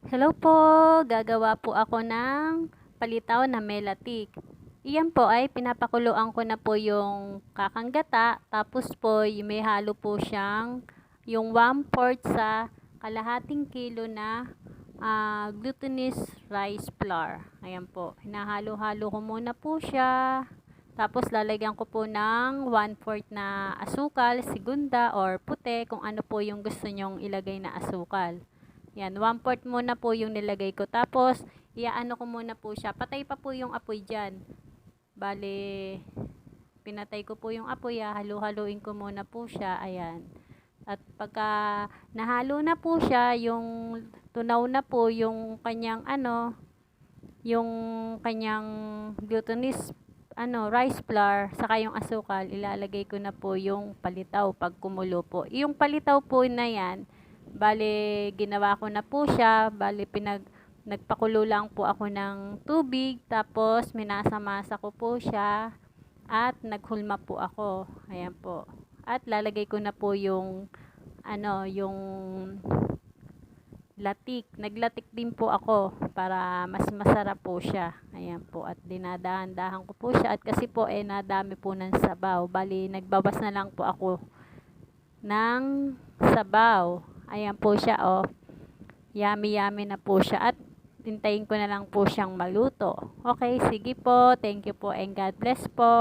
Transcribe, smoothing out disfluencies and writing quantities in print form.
Hello po, gagawa po ako ng palitaw na melatik. Iyan po ay pinapakuluan ko na po yung kakang gata, tapos po may halo po siyang yung 1/4 sa kalahating kilo na glutinous rice flour. Ayan po, hinahalo-halo ko muna po siya. Tapos lalagyan ko po ng 1/4 na asukal, segunda or puti, kung ano po yung gusto nyong ilagay na asukal. Yan, 1/4 muna po yung nilagay ko. Tapos, iaano ko muna po siya. Patay pa po yung apoy dyan. Bale, pinatay ko po yung apoy. Halo-haluin ko muna po siya. Ayan. At pagka nahalo na po siya, yung tunaw na po yung kanyang yung kanyang glutinous rice flour, saka yung asukal, ilalagay ko na po yung palitaw pag kumulo po. Yung palitaw po na yan, bale, ginawa ko na po siya. Bale, nagpakulo lang po ako ng tubig. Tapos, minasa-masa ko po siya. At naghulma po ako. Ayan po. At lalagay ko na po yung, yung latik. Naglatik din po ako para mas masarap po siya. Ayan po. At dinadahan-dahan ko po siya. At kasi po, nadami po ng sabaw. Bali, nagbawas na lang po ako ng sabaw. Ayan po siya, oh. Yummy yummy na po siya, at tintayin ko na lang po siyang maluto. Okay, sige po. Thank you po and God bless po.